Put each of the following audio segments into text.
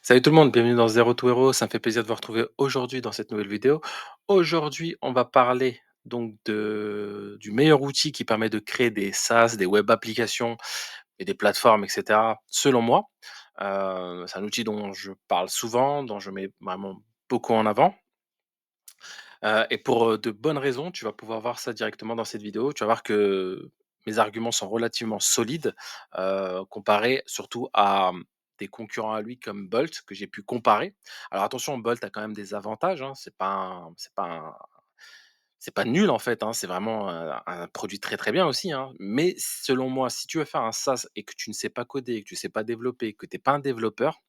Salut tout le monde, bienvenue dans Zero to Hero. Ça me fait plaisir de vous retrouver aujourd'hui dans cette nouvelle vidéo. Aujourd'hui, on va parler donc du meilleur outil qui permet de créer des SaaS, des web applications et des plateformes, etc. Selon moi, c'est un outil dont je parle souvent, dont je mets vraiment beaucoup en avant. Et pour de bonnes raisons, tu vas pouvoir voir ça directement dans cette vidéo. Tu vas voir que mes arguments sont relativement solides, comparés surtout à des concurrents à lui comme Bolt, que j'ai pu comparer. Alors attention, Bolt a quand même des avantages, hein, c'est pas nul en fait, hein, c'est vraiment un produit très, très bien aussi, hein. Mais selon moi, si tu veux faire un SaaS et que tu ne sais pas coder, que tu ne sais pas développer, que tu es pas un développeur,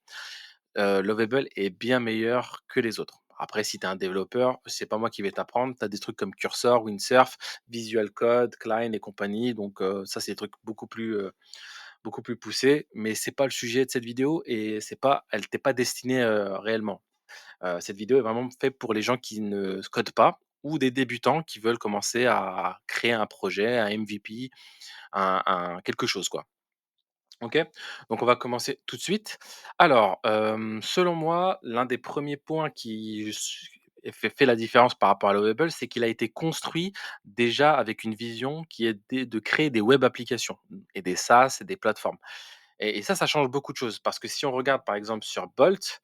Lovable est bien meilleur que les autres. Après, si tu es un développeur, c'est pas moi qui vais t'apprendre. Tu as des trucs comme Cursor, Windsurf, Visual Code, Klein et compagnie. Donc, ça, c'est des trucs beaucoup plus poussés. Mais c'est pas le sujet de cette vidéo et elle t'est pas destinée réellement. Cette vidéo est vraiment faite pour les gens qui ne codent pas ou des débutants qui veulent commencer à créer un projet, un MVP, quelque chose, quoi. OK? Donc on va commencer tout de suite. Alors, selon moi, l'un des premiers points qui fait la différence par rapport à Lovable, c'est qu'il a été construit déjà avec une vision qui est de créer des web applications et des SaaS et des plateformes. Et ça, ça change beaucoup de choses parce que si on regarde par exemple sur Bolt,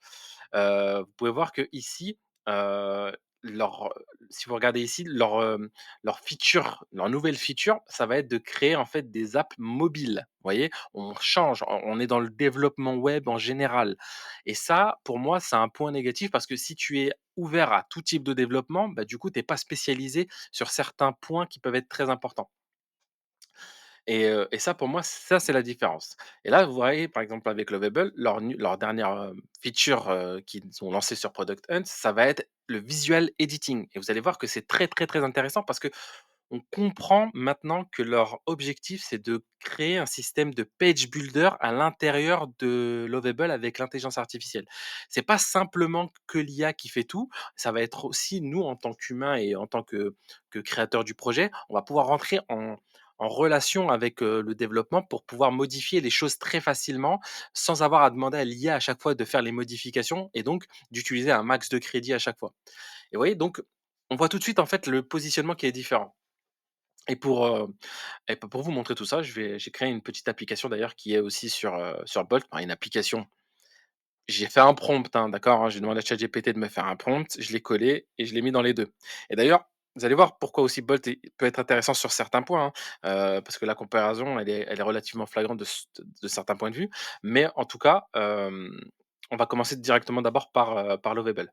vous pouvez voir qu'ici, heu, leur si vous regardez ici, leur feature, leur nouvelle feature, ça va être de créer en fait des apps mobiles. Vous voyez? On change, on est dans le développement web en général et ça, pour moi, c'est un point négatif parce que si tu es ouvert à tout type de développement, bah, du coup, tu es pas spécialisé sur certains points qui peuvent être très importants. Et ça pour moi, ça c'est la différence. Et là, vous voyez, par exemple avec Lovable, leur dernière, feature, qu'ils ont lancée sur Product Hunt, ça va être le visual editing et vous allez voir que c'est très, très, très intéressant parce qu'on comprend maintenant que leur objectif, c'est de créer un système de page builder à l'intérieur de Lovable avec l'intelligence artificielle. C'est pas simplement que l'IA qui fait tout, ça va être aussi nous en tant qu'humains et en tant que créateurs du projet, on va pouvoir rentrer en relation avec, le développement pour pouvoir modifier les choses très facilement, sans avoir à demander à l'IA à chaque fois de faire les modifications et donc d'utiliser un max de crédit à chaque fois. Et vous voyez donc, on voit tout de suite en fait le positionnement qui est différent. Et pour vous montrer tout ça, j'ai créé une petite application d'ailleurs qui est aussi sur Bolt, enfin une application. J'ai fait un prompt, hein, d'accord, hein, j'ai demandé à ChatGPT de me faire un prompt, je l'ai collé et je l'ai mis dans les 2. Et d'ailleurs, vous allez voir pourquoi aussi Bolt peut être intéressant sur certains points, hein, parce que la comparaison, elle est relativement flagrante de certains points de vue. Mais en tout cas, on va commencer directement d'abord par Lovable.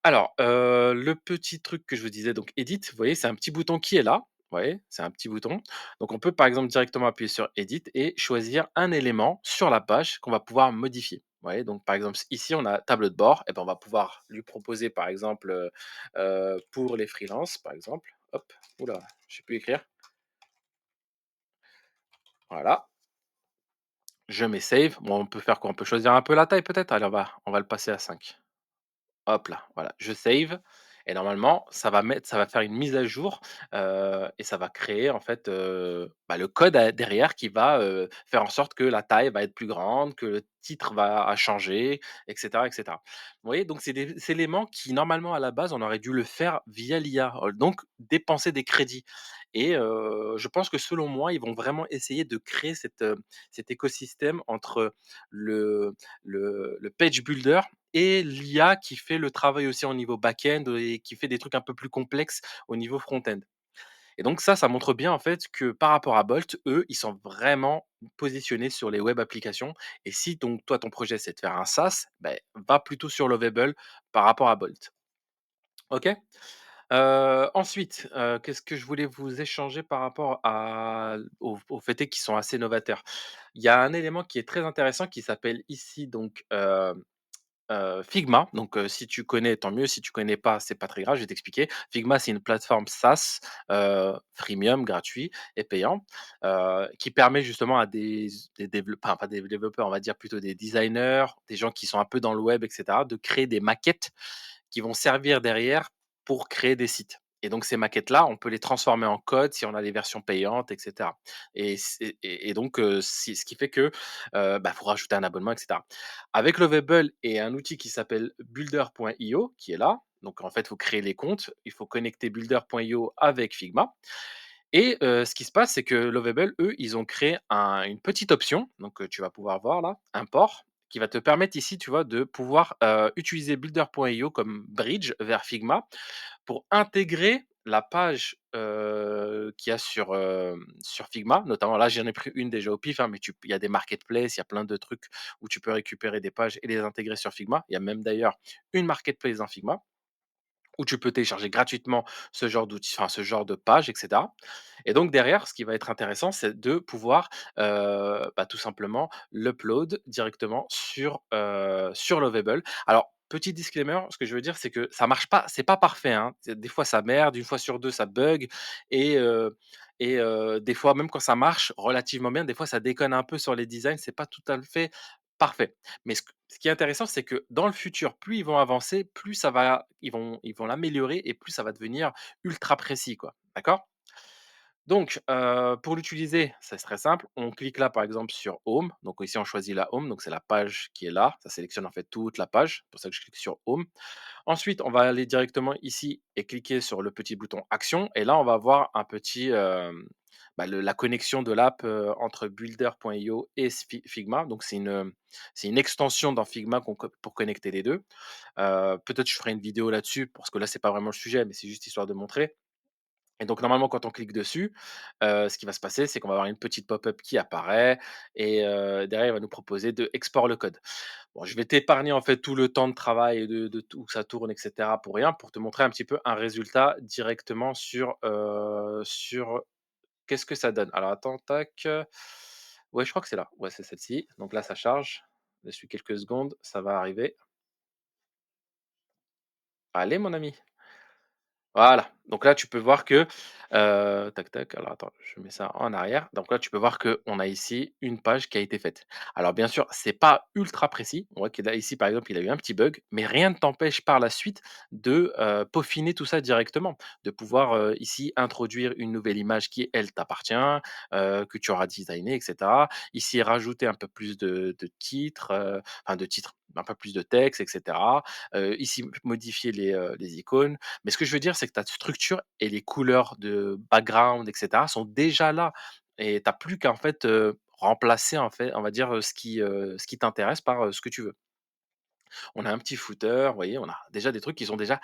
Alors, le petit truc que je vous disais, donc Edit, vous voyez, c'est un petit bouton qui est là. Vous voyez? C'est un petit bouton. Donc on peut par exemple directement appuyer sur Edit et choisir un élément sur la page qu'on va pouvoir modifier. Vous voyez? Donc par exemple, ici on a tableau de bord et ben, on va pouvoir lui proposer par exemple, pour les freelances, par exemple. Hop, ouh là, je sais plus écrire. Voilà, je mets save. Bon, on peut faire quoi? On peut choisir un peu la taille peut-être? Allez, on va le passer à 5. Hop là, voilà, je save et normalement, ça va faire une mise à jour, et ça va créer en fait, bah, le code derrière qui va, faire en sorte que la taille va être plus grande, que le titre va changer et cetera et cetera. Vous voyez? Donc c'est des éléments qui normalement à la base, on aurait dû le faire via l'IA, donc dépenser des crédits et je pense que selon moi, ils vont vraiment essayer de créer cet écosystème entre le le page builder et l'IA qui fait le travail aussi au niveau back-end et qui fait des trucs un peu plus complexes au niveau front-end. Et donc ça montre bien en fait que par rapport à Bolt, eux, ils sont vraiment positionnés sur les web applications et si donc toi ton projet c'est de faire un SaaS, beh, va plutôt sur Lovable par rapport à Bolt. OK? Ensuite, qu'est-ce que je voulais vous échanger par rapport au fait est qu'ils sont assez novateurs? Il y a un élément qui est très intéressant qui s'appelle ici donc, Figma, donc si tu connais, tant mieux, si tu connais pas, c'est pas très grave, je vais t'expliquer. Figma, c'est une plateforme SaaS, freemium, gratuit et payant, qui permet justement à des enfin pas des développeurs, on va dire plutôt des designers, des gens qui sont un peu dans le web et cetera, de créer des maquettes qui vont servir derrière pour créer des sites. et donc ces maquettes-là, on peut les transformer en code si on a les versions payantes et cetera, et donc si ce qui fait que, bah, faut rajouter un abonnement et cetera. Avec Lovable et un outil qui s'appelle Builder.io qui est là, donc en fait, il faut créer les comptes, il faut connecter Builder.io avec Figma, et ce qui se passe, c'est que Lovable, eux, ils ont créé une petite option, donc tu vas pouvoir voir là, import, qui va te permettre ici, tu vois, de pouvoir, utiliser Builder.io comme bridge vers Figma pour intégrer la page, qu'il y a sur Figma. Notamment là, j'en ai pris une déjà au pif, hein, mais il y a des marketplaces, il y a plein de trucs où tu peux récupérer des pages et les intégrer sur Figma. Il y a même d'ailleurs une marketplace dans Figma où tu peux télécharger gratuitement ce genre d'outils, enfin ce genre de page et cetera, et donc derrière, ce qui va être intéressant, c'est de pouvoir, bah, tout simplement l'upload directement sur Lovable. Alors, petit disclaimer, ce que je veux dire, c'est que ça marche pas, c'est pas parfait, hein. Des fois ça merde, une fois sur 2 ça bug, et des fois même quand ça marche relativement bien, des fois ça déconne un peu sur les designs, c'est pas tout à fait parfait. Mais ce qui est intéressant, c'est que dans le futur, plus ils vont avancer, plus ça va ils vont l'améliorer et plus ça va devenir ultra précis, quoi. D'accord? Donc, pour l'utiliser, c'est très simple. On clique là, par exemple, sur Home. Donc ici, on choisit la Home, donc c'est la page qui est là. Ça sélectionne en fait toute la page. C'est pour ça que je clique sur Home. Ensuite, on va aller directement ici et cliquer sur le petit bouton Action, et là, on va voir un petit, bah, la connexion de l'app, entre Builder.io et Figma. Donc c'est une extension dans Figma pour connecter les 2. Peut-être je ferai une vidéo là-dessus parce que là, c'est pas vraiment le sujet, mais c'est juste histoire de montrer. Et donc normalement, quand on clique dessus, ce qui va se passer, c'est qu'on va avoir une petite pop-up qui apparaît, et derrière, il va nous proposer de export le code. Bon, je vais t'épargner en fait tout le temps de travail et de tout que ça tourne et cetera pour rien, pour te montrer un petit peu un résultat directement sur qu'est-ce que ça donne? Alors attends, tac, ouais, je crois que c'est là. Ouais, c'est celle-ci. Donc là, ça charge. Laisse-lui quelques secondes, ça va arriver. Allez mon ami. Voilà, donc là, tu peux voir que, tac, tac, alors attends, je mets ça en arrière. Donc là, tu peux voir qu'on a ici une page qui a été faite. Alors bien sûr, c'est pas ultra précis. On voit qu'il a ici, par exemple, il a eu un petit bug, mais rien ne t'empêche par la suite de, peaufiner tout ça directement. De pouvoir, ici introduire une nouvelle image qui, elle, t'appartient, que tu auras designé et cetera. Ici, rajouter un peu plus de titres, enfin de titres, un peu plus de texte et cetera. Ici, modifier les icônes. Mais ce que je veux dire, c'est que ta structure et les couleurs de background et cetera sont déjà là, et tu as plus qu'à en fait, remplacer en fait, on va dire, ce qui t'intéresse par, ce que tu veux. On a un petit footer, vous voyez? On a déjà des trucs qui sont déjà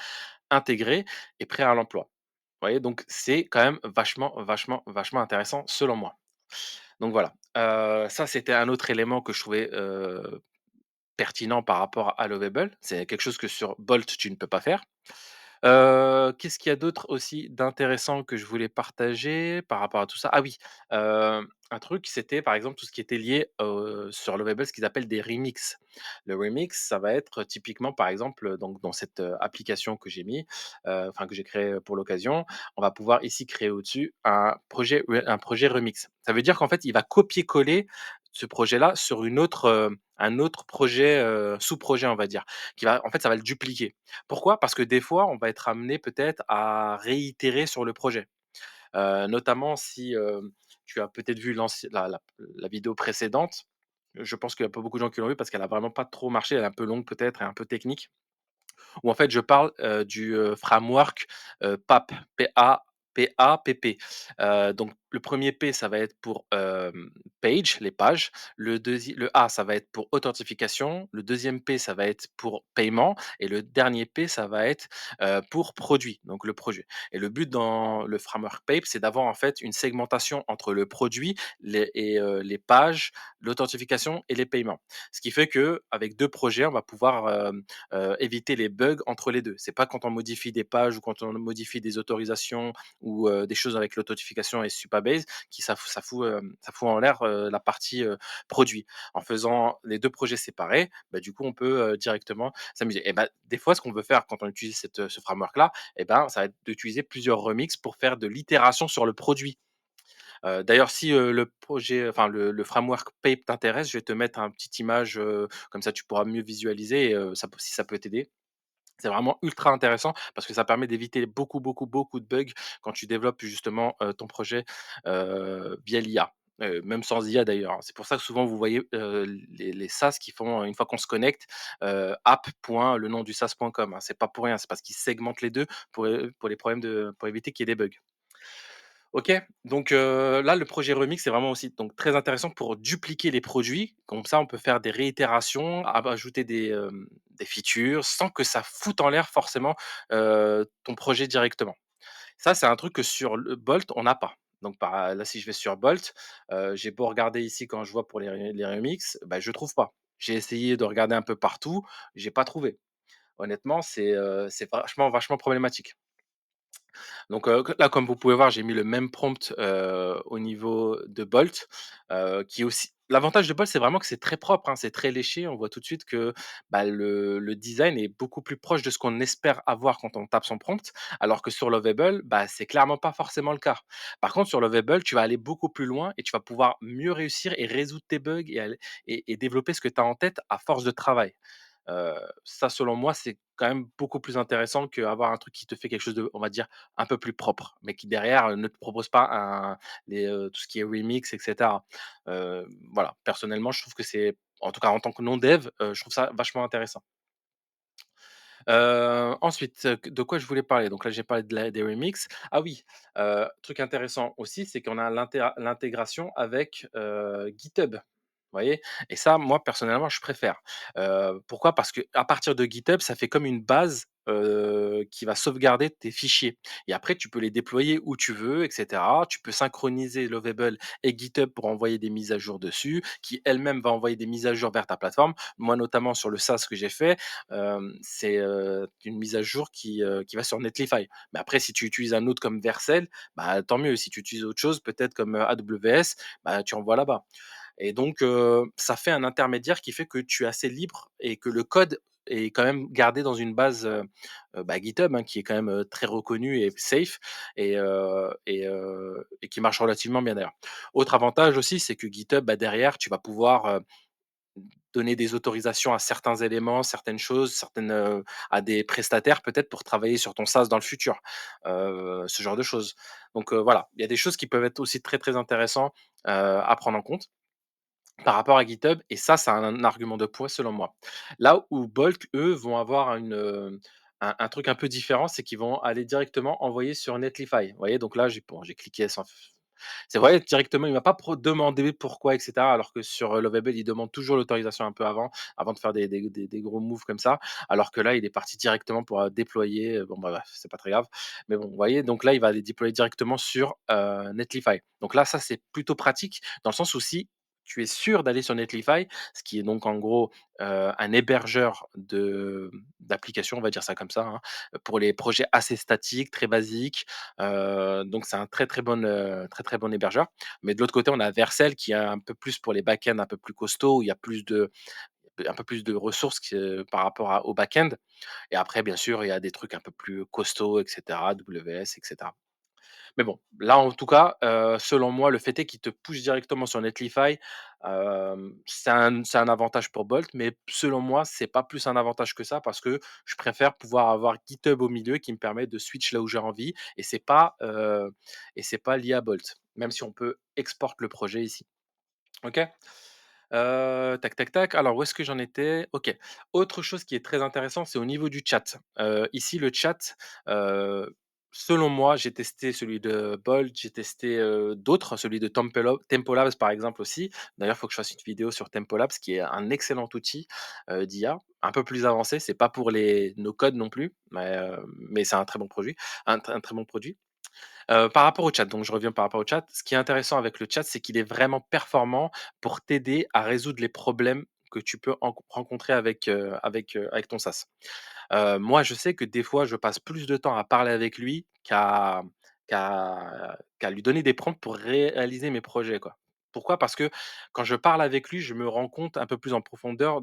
intégrés et prêts à l'emploi. Vous voyez? Donc c'est quand même vachement, vachement, vachement intéressant selon moi. Donc voilà, ça c'était un autre élément que je trouvais, pertinent par rapport à Lovable. C'est quelque chose que sur Bolt tu ne peux pas faire. Qu'est-ce qu'il y a d'autre aussi d'intéressant que je voulais partager par rapport à tout ça? Ah oui, un truc, c'était par exemple tout ce qui était lié, sur Lovable, ce qu'ils appellent des remixes. Le remix, ça va être typiquement par exemple, donc dans cette, application que j'ai mis, enfin que j'ai créée pour l'occasion, on va pouvoir ici créer au-dessus un projet remix. Ça veut dire qu'en fait, il va copier-coller ce projet-là sur un autre projet, sous-projet, on va dire, qui va en fait, ça va le dupliquer. Pourquoi? Parce que des fois, on va être amené peut-être à réitérer sur le projet. Notamment si, tu as peut-être vu la vidéo précédente. Je pense qu'il y a pas beaucoup de gens qui l'ont vue parce qu'elle a vraiment pas trop marché. Elle est un peu longue peut-être et un peu technique. Où en fait je parle, du, framework, PAP, P-A-P-P. Donc le premier P, ça va être pour, page, les pages. Le A, ça va être pour authentification. Le deuxième P, ça va être pour paiement, et le dernier P, ça va être, pour produit, donc le projet. Et le but dans le framework PAPE, c'est d'avoir en fait une segmentation entre le produit, les pages, l'authentification et les paiements. Ce qui fait que avec 2 projets, on va pouvoir, éviter les bugs entre les 2. C'est pas quand on modifie des pages ou quand on modifie des autorisations ou des choses avec l'authentification et Supabase qui ça fout en l'air, la partie, produit. En faisant les 2 projets séparés, bah, du coup, on peut, directement s'amuser, et bah, des fois, ce qu'on veut faire quand on utilise ce framework-là, et ben, ça va être d'utiliser plusieurs remixes pour faire de l'itération sur le produit. D'ailleurs, si, le projet, enfin le framework Pape t'intéresse, je vais te mettre un petite image, comme ça tu pourras mieux visualiser, et si ça peut t'aider. C'est vraiment ultra intéressant parce que ça permet d'éviter beaucoup, beaucoup, beaucoup de bugs quand tu développes justement, ton projet, via l'IA, même sans IA d'ailleurs, hein. C'est pour ça que souvent vous voyez, les SaaS qui font, une fois qu'on se connecte, app. Le nom du SaaS.com, hein. C'est pas pour rien, c'est parce qu'ils segmentent les 2 pour les problèmes pour éviter qu'il y ait des bugs. OK, donc là, le projet remix, c'est vraiment aussi donc très intéressant pour dupliquer les produits. Comme ça, on peut faire des réitérations, ajouter des features sans que ça foute en l'air forcément, ton projet directement. Ça, c'est un truc que sur le Bolt, on n'a pas. Donc là, si je vais sur Bolt, j'ai beau regarder ici quand je vois pour les remix, bah, je trouve pas. J'ai essayé de regarder un peu partout, j'ai pas trouvé. Honnêtement, c'est vachement, vachement problématique. Donc, là, comme vous pouvez voir, j'ai mis le même prompt, au niveau de Bolt, qui est aussi l'avantage de Bolt, c'est vraiment que c'est très propre, hein, c'est très léché. On voit tout de suite que, bah, le design est beaucoup plus proche de ce qu'on espère avoir quand on tape son prompt, alors que sur Lovable, bah, c'est clairement pas forcément le cas. Par contre, sur Lovable, tu vas aller beaucoup plus loin et tu vas pouvoir mieux réussir et résoudre tes bugs et développer ce que tu as en tête à force de travail. Ça, selon moi, c'est quand même beaucoup plus intéressant qu'avoir un truc qui te fait quelque chose de, on va dire, un peu plus propre, mais qui derrière, ne te propose pas tout ce qui est remix et cetera. Voilà, personnellement, je trouve que c'est en tout cas en tant que non dev, je trouve ça vachement intéressant. Ensuite, de quoi je voulais parler? Donc là, j'ai parlé des remix. Ah oui, truc intéressant aussi, c'est qu'on a l'intégration avec, GitHub. Vous voyez? Et ça, moi, personnellement, je préfère. Pourquoi? Parce qu'à partir de GitHub, ça fait comme une base, qui va sauvegarder tes fichiers et après tu peux les déployer où tu veux et cetera. Tu peux synchroniser Lovable et GitHub pour envoyer des mises à jour dessus, qui elle-même va envoyer des mises à jour vers ta plateforme. Moi, notamment sur le SaaS que j'ai fait, c'est, une mise à jour qui va sur Netlify. Mais après, si tu utilises un autre comme Vercel, bah, tant mieux. Si tu utilises autre chose, peut-être comme, AWS, bah, tu envoies là-bas. Et donc, ça fait un intermédiaire qui fait que tu es assez libre et que le code est quand même gardé dans une base, bah, GitHub, hein, qui est quand même, très reconnue et safe et qui marche relativement bien d'ailleurs. Autre avantage aussi, c'est que GitHub, bah, derrière, tu vas pouvoir, donner des autorisations à certains éléments, certaines choses, à des prestataires peut-être pour travailler sur ton SaaS dans le futur, ce genre de choses. Donc, voilà, il y a des choses qui peuvent être aussi très, très intéressants, à prendre en compte par rapport à GitHub et ça, c'est un argument de poids selon moi. Là où Bolt, eux, vont avoir un truc un peu différent, c'est qu'ils vont aller directement envoyer sur Netlify. Vous voyez? Donc là, j'ai cliqué sans c'est vrai, directement, il m'a pas demandé pourquoi et cetera, alors que sur, Lovable, il demande toujours l'autorisation un peu avant de faire des gros moves comme ça. Alors que là, il est parti directement pour, déployer, bon, bah, bref, c'est pas très grave. Mais bon, vous voyez? Donc là, il va les déployer directement sur, Netlify. Donc là, ça, c'est plutôt pratique dans le sens où si tu es sûr d'aller sur Netlify, ce qui est donc en gros, un hébergeur d'applications, on va dire ça comme ça, hein, pour les projets assez statiques, très basiques. Donc c'est un très, très bon hébergeur. Mais de l'autre côté, on a Vercel qui est un peu plus pour les back-end un peu plus costauds, où il y a un peu plus de ressources par rapport au back-end. Et après, bien sûr, il y a des trucs un peu plus costauds, et cetera, AWS, et cetera. Mais bon, là, en tout cas, selon moi, le fait est qu'il te pousse directement sur Netlify, c'est un avantage pour Bolt, mais selon moi, c'est pas plus un avantage que ça parce que je préfère pouvoir avoir GitHub au milieu qui me permet de switch là où j'ai envie et c'est pas lié à Bolt, même si on peut export le projet ici. OK? Tac, tac, tac. Alors où est-ce que j'en étais? OK. Autre chose qui est très intéressant, c'est au niveau du chat. Ici le chat, heu, selon moi, j'ai testé celui de Bolt, j'ai testé, d'autres, celui de Tempo Labs par exemple aussi. D'ailleurs, il faut que je fasse une vidéo sur Tempo Labs qui est un excellent outil, d'IA, un peu plus avancé. C'est pas pour les no code non plus, mais c'est un très bon produit, un très bon produit. Par rapport au chat, donc je reviens par rapport au chat. Ce qui est intéressant avec le chat, c'est qu'il est vraiment performant pour t'aider à résoudre les problèmes que tu peux rencontrer avec ton SaaS. Moi, je sais que des fois, je passe plus de temps à parler avec lui qu'à lui donner des prompts pour réaliser mes projets, quoi. Pourquoi? Parce que quand je parle avec lui, je me rends compte un peu plus en profondeur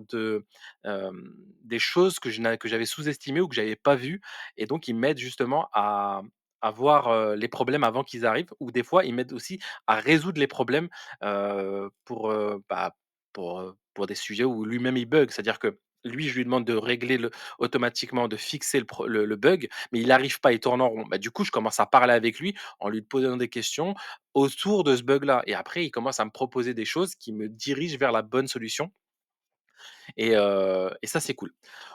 des choses que j'avais sous-estimées ou que j'avais pas vues et donc il m'aide justement à voir, les problèmes avant qu'ils arrivent ou des fois, il m'aide aussi à résoudre les problèmes, pour des sujets où lui-même il bug. C'est-à-dire que Lui, je lui demande de régler le automatiquement, de fixer le bug, mais il arrive pas, il tourne en rond. Bah, du coup, je commence à parler avec lui en lui posant des questions autour de ce bug-là et après il commence à me proposer des choses qui me dirigent vers la bonne solution et ça, c'est cool.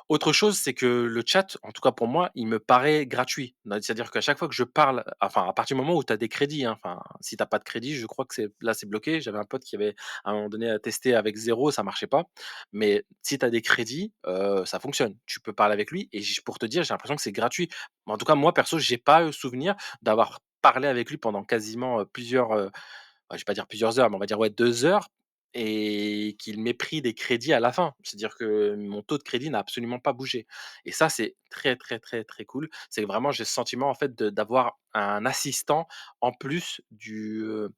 Autre chose, c'est que le chat, en tout cas pour moi, il me paraît gratuit. Donc c'est-à-dire qu'à chaque fois que je parle, enfin, à partir du moment où tu as des crédits, hein, enfin, si tu as pas de crédit, je crois que c'est bloqué. J'avais un pote qui avait, à un moment donné, testé avec zéro, ça marchait pas. Mais si tu as des crédits, ça fonctionne. Tu peux parler avec lui et pour te dire, j'ai l'impression que c'est gratuit. En tout cas, moi perso, j'ai pas, souvenir d'avoir parlé avec lui pendant quasiment, je vais pas dire plusieurs heures, mais on va dire, ouais, 2 heures et qu'il m'ait pris des crédits à la fin. C'est-à-dire que mon taux de crédit n'a absolument pas bougé et ça, c'est très, très, très, très cool. C'est que vraiment j'ai ce sentiment, en fait, d'avoir un assistant en plus de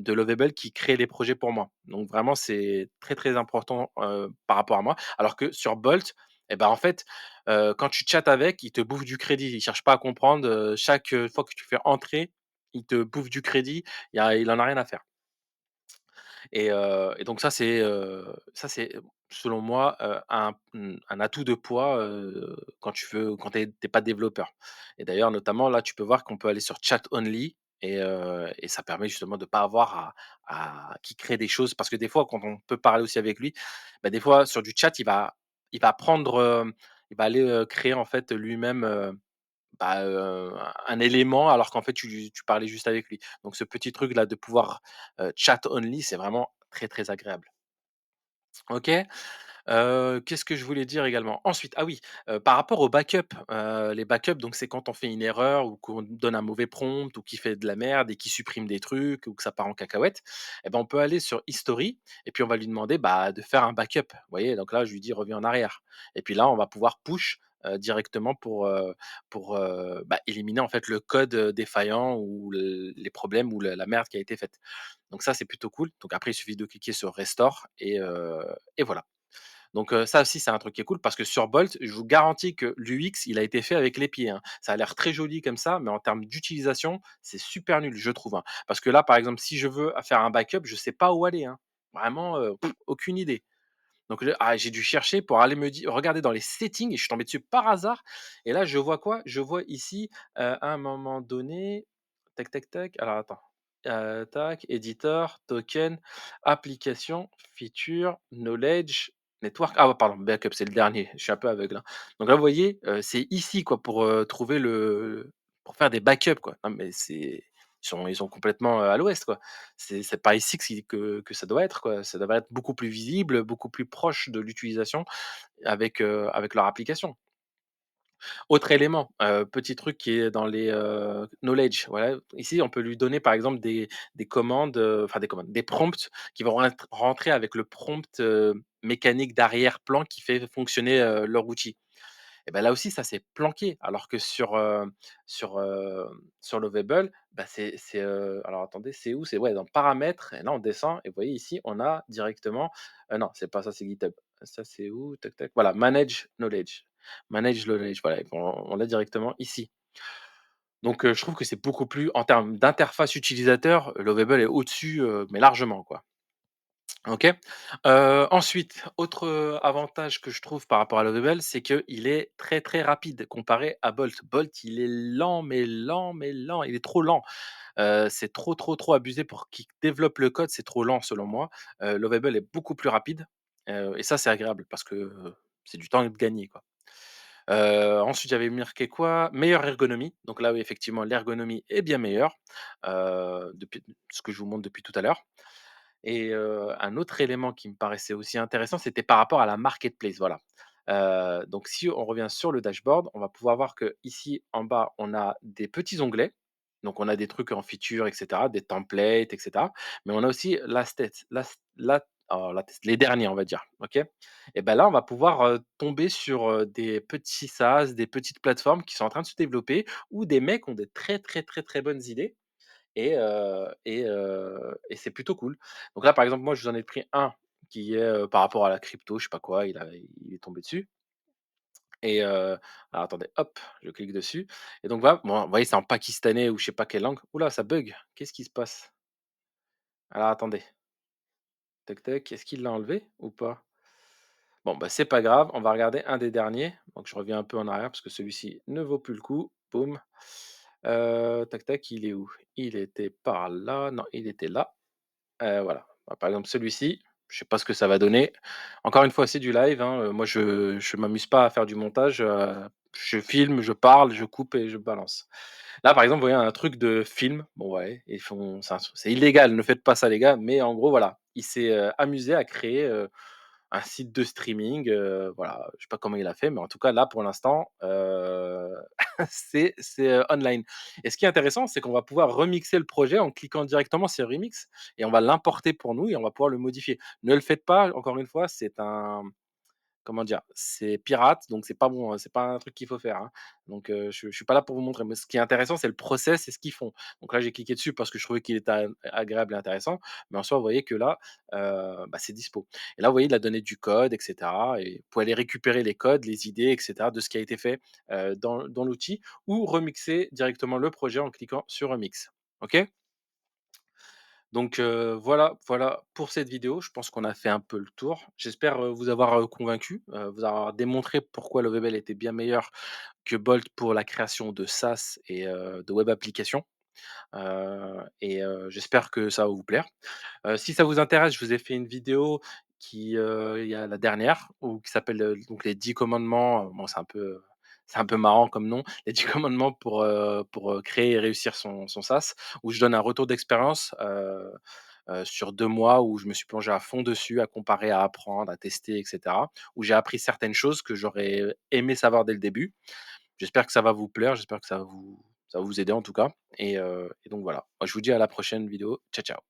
Lovable qui crée les projets pour moi. Donc vraiment, c'est très, très important, par rapport à moi. Alors que sur Bolt et ben, en fait, quand tu chattes avec, il te bouffe du crédit. Il cherche pas à comprendre, chaque, fois que tu fais entrer, il te bouffe du crédit, il en a rien à faire et donc ça c'est, selon moi, un atout de poids, quand tu es pas développeur et d'ailleurs, notamment, là, tu peux voir qu'on peut aller sur chat only et ça permet justement de pas avoir à qu'il crée des choses parce que des fois, quand on peut parler aussi avec lui, bah, des fois, sur du chat, il va prendre, il va aller, créer, en fait, lui-même, bah, un élément alors qu'en fait tu parlais juste avec lui. Donc ce petit truc là de pouvoir, chat only, c'est vraiment très, très agréable. OK, qu'est-ce que je voulais dire également? Ensuite, ah oui, par rapport aux backups, les backups donc c'est quand on fait une erreur ou qu'on donne un mauvais prompt ou qu'il fait de la merde et qu'il supprime des trucs ou que ça part en cacahuète et ben, on peut aller sur History et puis on va lui demander, bah, de faire un backup. Vous voyez? Donc là, je lui dis: «Reviens en arrière» et puis là, on va pouvoir push, directement pour bah, éliminer en fait le code, défaillant ou les problèmes ou la merde qui a été faite. Donc ça, c'est plutôt cool. Donc après, il suffit de cliquer sur Restore et voilà. Donc ça aussi, c'est un truc qui est cool parce que sur Bolt, je vous garantis que l'UX, il a été fait avec les pieds, hein. Ça a l'air très joli comme ça, mais en termes d'utilisation, c'est super nul, je trouve, hein. Parce que là, par exemple, si je veux faire un backup, je sais pas où aller, hein. Vraiment, aucune idée. Donc j'ai dû chercher pour aller regarder dans les settings et je suis tombé dessus par hasard et là, je vois quoi? Je vois ici, à un moment donné, tac, tac, tac, alors attends, tac, éditeur, token, application, feature, knowledge, network. Ah ouais, pardon, backup, c'est le dernier, je suis un peu aveugle, hein. Donc là, vous voyez, c'est ici quoi pour, trouver pour faire des backups quoi. Non mais ils sont complètement, à l'ouest quoi. C'est pas ici que ça doit être, quoi. Ça devrait être beaucoup plus visible, beaucoup plus proche de l'utilisation avec leur application. Autre élément, petit truc qui est dans les, knowledge, voilà. Ici, on peut lui donner, par exemple, des commandes, enfin des commandes, des prompts qui vont rentrer avec le prompt, mécanique d'arrière-plan qui fait fonctionner, leur outil. Et ben là aussi, ça s'est planqué, alors que sur, sur Lovable, bah, alors attendez, c'est où? C'est ouais, dans paramètres et là, on descend et vous voyez ici, on a directement non, c'est pas ça, c'est GitHub. Ça, c'est où? Tac, tac, voilà, manage knowledge. Manage knowledge, voilà, et on l'a directement ici. Donc je trouve que c'est beaucoup plus en termes d'interface utilisateur, Lovable est au-dessus, mais largement, quoi. OK. Ensuite, autre, avantage que je trouve par rapport à Lovable, c'est qu'il est très, très rapide comparé à Bolt. Bolt, il est lent, mais lent, mais lent, il est trop lent. C'est trop, trop, trop abusé pour qui développe le code, c'est trop lent selon moi. Lovable est beaucoup plus rapide, et ça, c'est agréable parce que, c'est du temps de gagner, quoi. Ensuite, j'avais marqué quoi? Meilleure ergonomie. Donc là, oui, effectivement, l'ergonomie est bien meilleure, depuis ce que je vous montre depuis tout à l'heure. Et un autre élément qui me paraissait aussi intéressant, c'était par rapport à la marketplace, voilà. Donc si on revient sur le dashboard, on va pouvoir voir que ici en bas, on a des petits onglets. Donc on a des trucs en feature et cetera, des templates et cetera. Mais on a aussi les derniers, on va dire, OK? Et ben là, on va pouvoir, tomber sur, des petits SaaS, des petites plateformes qui sont en train de se développer, où des mecs ont des très, très, très, très bonnes idées et c'est plutôt cool. Donc là, par exemple, moi, je vous en ai pris un qui est, par rapport à la crypto, je sais pas quoi, il est tombé dessus et alors attendez, hop, je clique dessus et donc voilà, bon, vous voyez, c'est en pakistanais ou je sais pas quelle langue. Ouh là, ça bug. Qu'est-ce qui se passe? Alors attendez, tac tac, est-ce qu'il l'a enlevé ou pas? Bon, bah, c'est pas grave, on va regarder un des derniers. Donc je reviens un peu en arrière parce que celui-ci ne vaut plus le coup. Boum. Tac tac, il est où? Il était par là, non, il était là. Voilà. Bah, par exemple celui-ci, je sais pas ce que ça va donner. Encore une fois, c'est du live, hein, moi je m'amuse pas à faire du montage, je filme, je parle, je coupe et je balance. Là, par exemple, vous voyez un truc de film, bon ouais, ils font c'est illégal, ne faites pas ça les gars, mais en gros voilà, il s'est, amusé à créer, un site de streaming, voilà, je sais pas comment il a fait, mais en tout cas là pour l'instant, c'est online. Et ce qui est intéressant, c'est qu'on va pouvoir remixer le projet en cliquant directement sur remix et on va l'importer pour nous et on va pouvoir le modifier. Ne le faites pas, encore une fois, c'est un comment dire? C'est pirate, donc c'est pas bon, hein, c'est pas un truc qu'il faut faire, hein. Donc je suis pas là pour vous montrer, mais ce qui est intéressant, c'est le process et ce qu'ils font. Donc là, j'ai cliqué dessus parce que je trouvais qu'il était a agréable et intéressant, mais en soi, vous voyez que là, bah, c'est dispo. Et là, vous voyez, il a donné du code et cetera et vous pouvez aller récupérer les codes, les idées et cetera de ce qui a été fait, dans l'outil ou remixer directement le projet en cliquant sur remix. OK? Donc voilà pour cette vidéo. Je pense qu'on a fait un peu le tour. J'espère, vous avoir, convaincu, vous avoir démontré pourquoi Lovable était bien meilleur que Bolt pour la création de SaaS et de web applications, j'espère que ça va vous plaire. Si ça vous intéresse, je vous ai fait une vidéo il y a la dernière ou qui s'appelle, donc les 10 commandements, bon c'est un peu marrant comme nom, les 10 commandements pour créer et réussir son SaaS, où je donne un retour d'expérience, sur 2 mois où je me suis plongé à fond dessus, à comparer, à apprendre, à tester et cetera, où j'ai appris certaines choses que j'aurais aimé savoir dès le début. J'espère que ça va vous plaire, j'espère que ça va vous aider en tout cas et donc voilà. Moi je vous dis à la prochaine vidéo. Ciao, ciao.